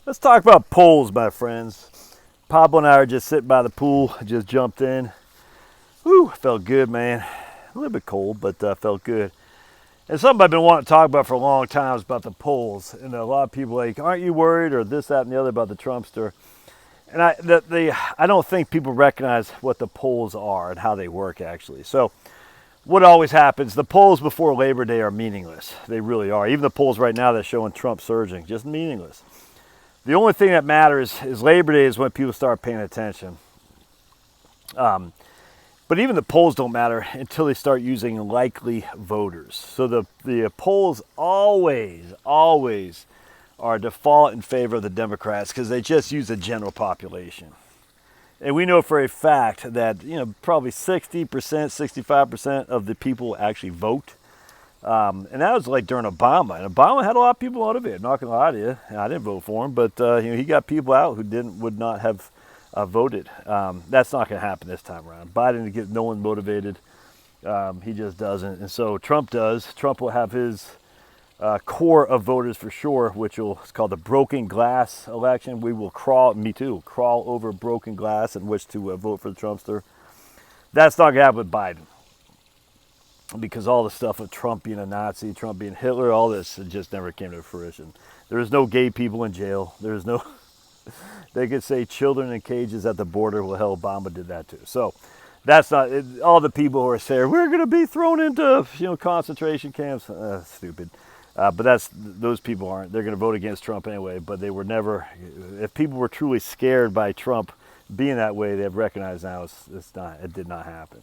Let's talk about polls, my friends. Pablo and I are just sitting by the pool. Just jumped in. Whew, felt good, man. A little bit cold, but felt good. And something I've been wanting to talk about for a long time is about the polls. And a lot of people are like, aren't you worried or this, that, and the other about the Trumpster? And I don't think people recognize what the polls are and how they work actually. So what always happens, the polls before Labor Day are meaningless. They really are. Even the polls right now that's showing Trump surging, just meaningless. The only thing that matters is Labor Day is when people start paying attention. But even the polls don't matter until they start using likely voters. So the polls always are default in favor of the Democrats because they just use the general population. And we know for a fact that probably 60%, 65% of the people actually vote. And that was like during Obama. And Obama had a lot of people motivated. I'm not gonna lie to you. I didn't vote for him, but he got people out who would not have voted. That's not gonna happen this time around. Biden gets no one motivated. He just doesn't. And so Trump does. Trump will have his core of voters for sure, it's called the broken glass election. We will crawl over broken glass in which to vote for the Trumpster. That's not gonna happen with Biden, because all the stuff of Trump being a Nazi, Trump being Hitler, all this just never came to fruition. There is no gay people in jail. There is no, they could say children in cages at the border. Well, hell, Obama did that too. So that's not, all the people who are saying, we're going to be thrown into, concentration camps, stupid. But those people aren't. They're going to vote against Trump anyway, but they were never, if people were truly scared by Trump being that way, they've recognized now it did not happen.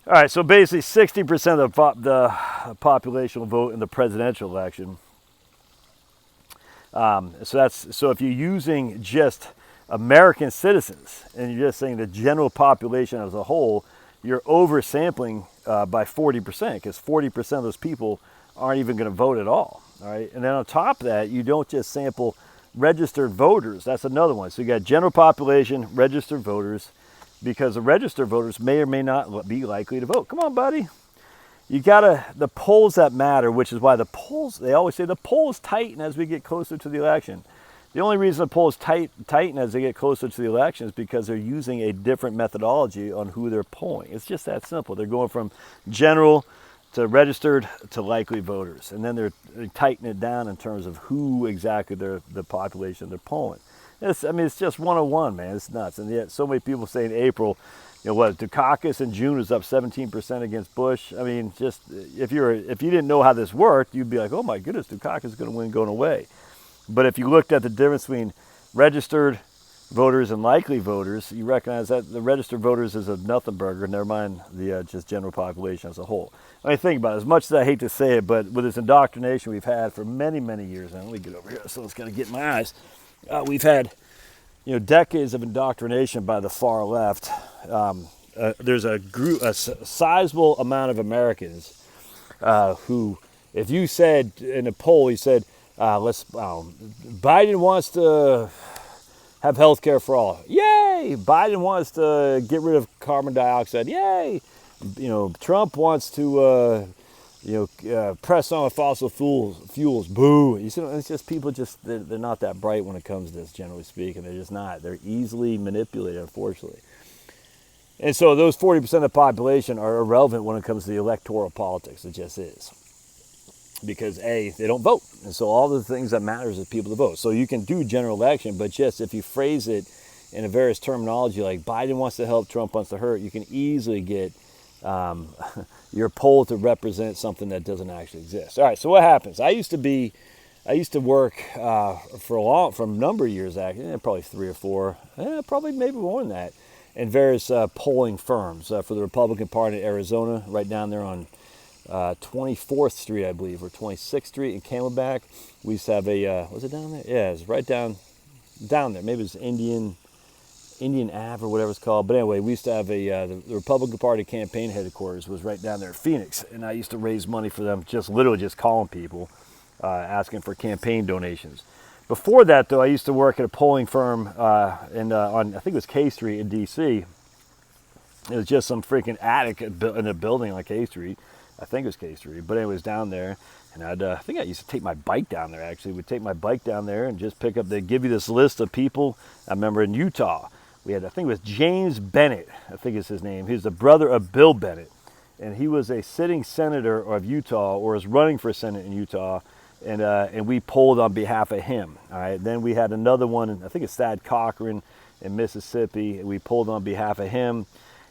All right, so basically 60% of the population will vote in the presidential election. So if you're using just American citizens and you're just saying the general population as a whole, you're oversampling by 40% because 40% of those people aren't even going to vote at all. All right, and then on top of that, you don't just sample registered voters. That's another one. So you got general population, registered voters, because the registered voters may or may not be likely to vote. Come on, buddy. The polls that matter, which is why they always say the polls tighten as we get closer to the election. The only reason the polls tighten as they get closer to the election is because they're using a different methodology on who they're polling. It's just that simple. They're going from general to registered to likely voters. And then they're tightening it down in terms of who exactly the population they're polling. It's just 101, man. It's nuts. And yet so many people say in April, Dukakis in June was up 17% against Bush. I mean, just if you didn't know how this worked, you'd be like, oh my goodness, Dukakis is going to win going away. But if you looked at the difference between registered voters and likely voters, you recognize that the registered voters is a nothing burger, never mind the just general population as a whole. I mean, think about it. As much as I hate to say it, but with this indoctrination we've had for many, many years, and let me get over here so it's going to get in my eyes. We've had, decades of indoctrination by the far left. There's a sizable amount of Americans who, if you said in a poll, you said, Biden wants to have health care for all. Yay! Biden wants to get rid of carbon dioxide. Yay! Trump wants to press on fossil fuels. Boo! It's just people they're not that bright when it comes to this, generally speaking. They're just not. They're easily manipulated, unfortunately. And so those 40% of the population are irrelevant when it comes to the electoral politics. It just is. Because A, they don't vote. And so all the things that matters is people to vote. So you can do general election, but just if you phrase it in a various terminology like Biden wants to help, Trump wants to hurt, you can easily get your poll to represent something that doesn't actually exist. All right, so what happens? I used to work for a number of years, actually, probably 3 or 4, probably maybe more than that, in various polling firms for the Republican Party in Arizona, right down there on 24th Street, I believe, or 26th Street in Camelback. We used to have was it down there? Yeah, it's right down there. Maybe it was Indian Ave or whatever it's called. But anyway, we used to have the Republican Party campaign headquarters was right down there in Phoenix. And I used to raise money for them, literally just calling people, asking for campaign donations. Before that, though, I used to work at a polling firm on, I think it was K Street in D.C. It was just some freaking attic in a building on K Street. I think it was K Street, but anyways, down there. And I think I used to take my bike down there, actually. We'd take my bike down there and just pick up, they'd give you this list of people. I remember in Utah, we had, I think it was James Bennett, I think is his name. He was the brother of Bill Bennett. And he was a sitting senator of Utah, or was running for Senate in Utah. And we polled on behalf of him. All right. Then we had another one, I think it's Thad Cochran in Mississippi. And we polled on behalf of him.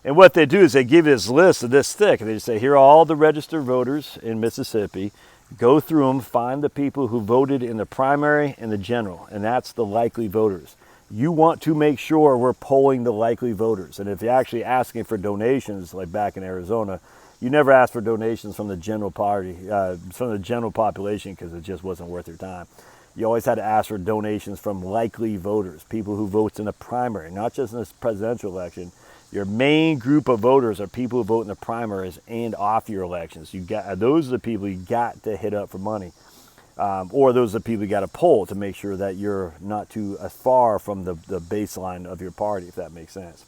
And what they do is they give you this list of this thick. And they just say, here are all the registered voters in Mississippi. Go through them, find the people who voted in the primary and the general, and that's the likely voters. You want to make sure we're polling the likely voters. And if you're actually asking for donations, like back in Arizona, you never ask for donations from the general party, from the general population, because it just wasn't worth your time. You always had to ask for donations from likely voters, people who vote in the primary, not just in this presidential election. Your main group of voters are people who vote in the primaries and off your elections. Those are the people you got to hit up for money, or those are the people you got to poll to make sure that you're not too far from the baseline of your party, if that makes sense.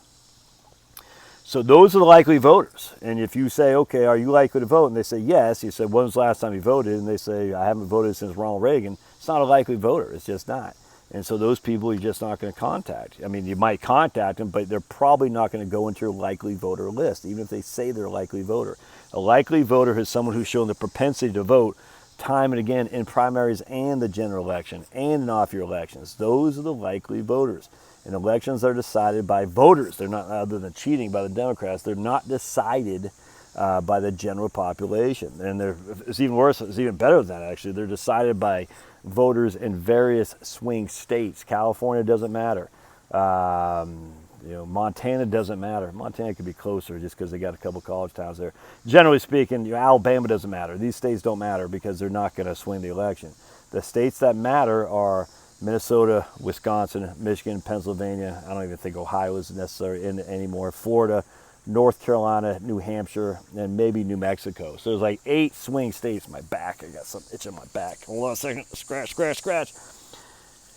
So those are the likely voters. And if you say, okay, are you likely to vote? And they say yes. You say, when was the last time you voted? And they say, I haven't voted since Ronald Reagan. It's not a likely voter. It's just not. And so those people you're just not going to contact. I mean, you might contact them, but they're probably not going to go into your likely voter list, even if they say they're a likely voter. A likely voter is someone who's shown the propensity to vote time and again in primaries and the general election and in off-year elections. Those are the likely voters. And elections are decided by voters. They're not, other than cheating by the Democrats, they're not decided by the general population. And it's even worse, it's even better than that, actually. They're decided by voters in various swing states. California doesn't matter. Montana doesn't matter. Montana could be closer just because they got a couple college towns there. Generally speaking, Alabama doesn't matter. These states don't matter because they're not going to swing the election. The states that matter are Minnesota, Wisconsin, Michigan, Pennsylvania. I don't even think Ohio is necessary anymore. Florida, North Carolina, New Hampshire, and maybe New Mexico. So there's like 8 swing states. My back, I got some itch in my back. Hold on a second. Scratch, scratch, scratch.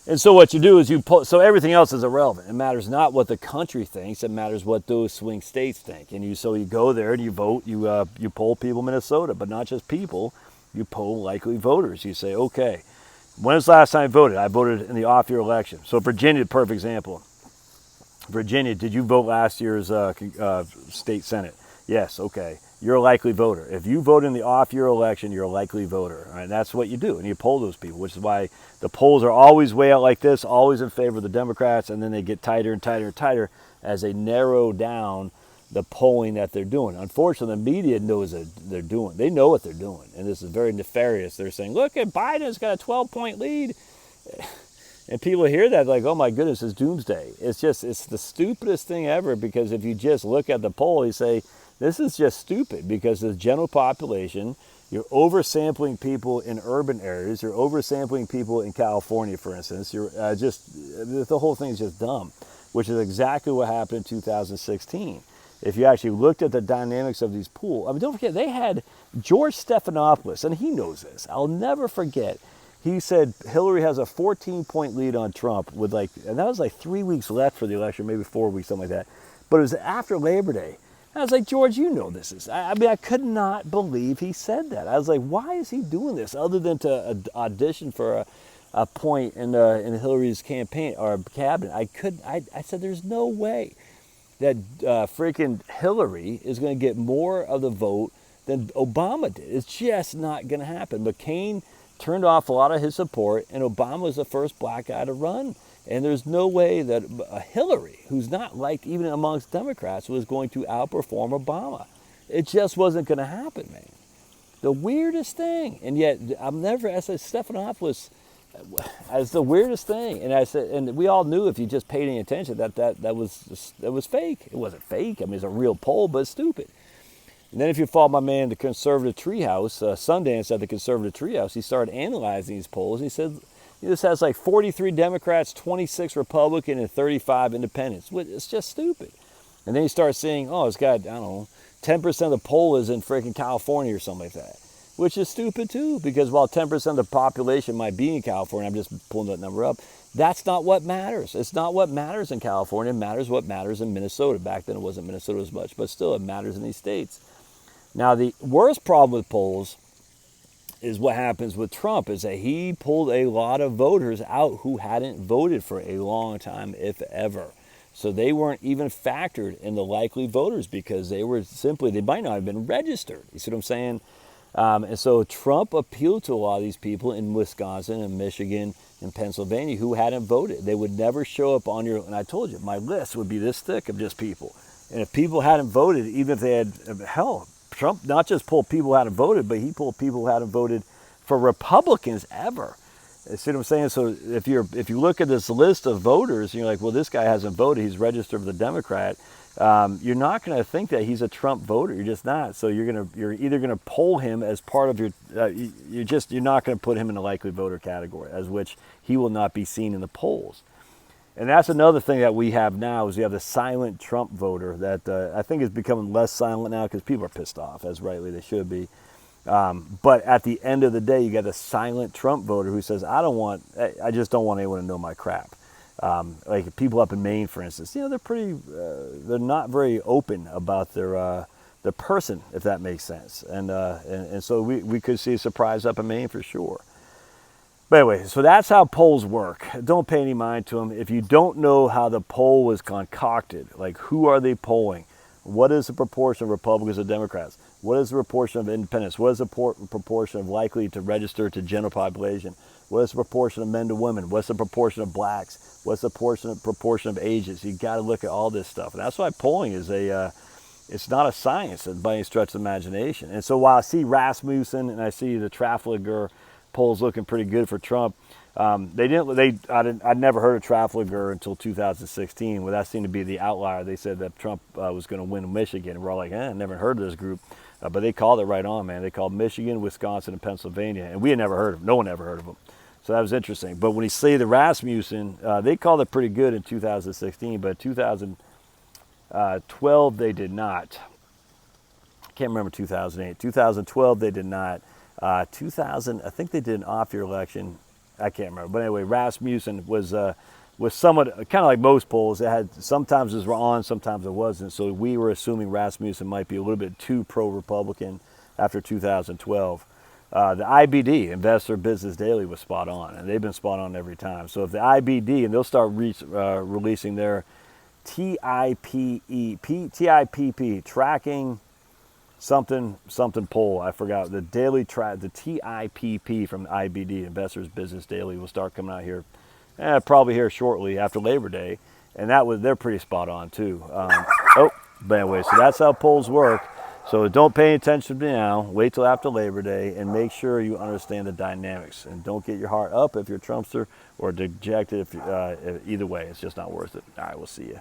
And so what you do is so everything else is irrelevant. It matters not what the country thinks. It matters what those swing states think. And so you go there and you vote. You poll people in Minnesota, but not just people. You poll likely voters. You say, okay, when was the last time I voted? I voted in the off-year election. So Virginia, the perfect example. Virginia, did you vote last year's state senate? Yes, okay. You're a likely voter. If you vote in the off-year election, you're a likely voter. All right, that's what you do, and you poll those people, which is why the polls are always way out like this, always in favor of the Democrats, and then they get tighter and tighter and tighter as they narrow down the polling that they're doing. Unfortunately, the media knows that they're doing. They know what they're doing, and this is very nefarious. They're saying, look, Biden's got a 12-point lead. And people hear that like, oh my goodness, it's doomsday. It's the stupidest thing ever, because if you just look at the poll, you say, this is just stupid, because the general population, you're oversampling people in urban areas, you're oversampling people in California, for instance. You're the whole thing is just dumb, which is exactly what happened in 2016. If you actually looked at the dynamics of these pools, I mean, don't forget, they had George Stephanopoulos, and he knows this. I'll never forget. He said Hillary has a 14-point lead on Trump and that was like 3 weeks left for the election, maybe 4 weeks, something like that. But it was after Labor Day. I was like, George, you know this is. I mean, I could not believe he said that. I was like, why is he doing this other than to audition for a point in Hillary's campaign or cabinet? I said, there's no way that freaking Hillary is going to get more of the vote than Obama did. It's just not going to happen. McCain turned off a lot of his support, and Obama was the first black guy to run. And there's no way that Hillary, who's not liked even amongst Democrats, was going to outperform Obama. It just wasn't going to happen, man. The weirdest thing. And yet, I said, Stephanopoulos as the weirdest thing. And I said, and we all knew, if you just paid any attention, that was fake. It wasn't fake. I mean, it's a real poll, but it's stupid. And then if you follow my man, the Conservative Treehouse, Sundance at the Conservative Treehouse, he started analyzing these polls. He said, this has like 43 Democrats, 26 Republican, and 35 independents. It's just stupid. And then you start seeing, it's got, 10% of the poll is in freaking California or something like that, which is stupid too, because while 10% of the population might be in California, I'm just pulling that number up, that's not what matters. It's not what matters in California. It matters what matters in Minnesota. Back then it wasn't Minnesota as much, but still it matters in these states. Now, the worst problem with polls is what happens with Trump is that he pulled a lot of voters out who hadn't voted for a long time, if ever. So they weren't even factored in the likely voters because they might not have been registered. You see what I'm saying? And so Trump appealed to a lot of these people in Wisconsin and Michigan and Pennsylvania who hadn't voted. They would never show up on your, and I told you, my list would be this thick of just people. And if people hadn't voted, even if they had, hell, Trump not just pulled people who hadn't voted, but he pulled people who hadn't voted for Republicans ever. You see what I'm saying? So if you look at this list of voters, and you're like, well, this guy hasn't voted, he's registered with the Democrat. You're not going to think that he's a Trump voter. You're just not. So you're either going to poll him as part of your. You're not going to put him in the likely voter category, as which he will not be seen in the polls. And that's another thing that we have now is we have the silent Trump voter that I think is becoming less silent now because people are pissed off, as rightly they should be. But at the end of the day, you got the silent Trump voter who says, I just don't want anyone to know my crap. Like people up in Maine, for instance, they're not very open about their person, if that makes sense. And so we could see a surprise up in Maine for sure. But anyway, so that's how polls work. Don't pay any mind to them. If you don't know how the poll was concocted, like who are they polling? What is the proportion of Republicans and Democrats? What is the proportion of independents? What is the proportion of likely to register to general population? What is the proportion of men to women? What's the proportion of blacks? What's the proportion of ages? You got to look at all this stuff. And that's why polling is it's not a science by any stretch of the imagination. And so while I see Rasmussen and I see the Trafalgar polls looking pretty good for Trump, I'd never heard of Trafalgar until 2016, where that seemed to be the outlier. They said that Trump was going to win Michigan. And we're all like, I never heard of this group. But they called it right on, man. They called Michigan, Wisconsin, and Pennsylvania. And we had never heard of them. No one ever heard of them. So that was interesting. But when you say the Rasmussen, they called it pretty good in 2016, but 2012 they did not. I can't remember 2008. 2012 they did not. 2000, I think they did an off-year election. I can't remember. But anyway, Rasmussen was somewhat kind of like most polls. It had sometimes it was on, sometimes it wasn't. So we were assuming Rasmussen might be a little bit too pro-Republican after 2012. The IBD, Investor Business Daily, was spot on, and they've been spot on every time. So if the IBD, and they'll start releasing their TIPP, tracking something poll, I forgot, the daily track, the TIPP from the IBD, Investors Business Daily, will start coming out here, probably here shortly after Labor Day, and they're pretty spot on too. But anyway, so that's how polls work. So don't pay attention now. Wait till after Labor Day and make sure you understand the dynamics. And don't get your heart up if you're a Trumpster or dejected if either way. It's just not worth it. All right, we'll see you.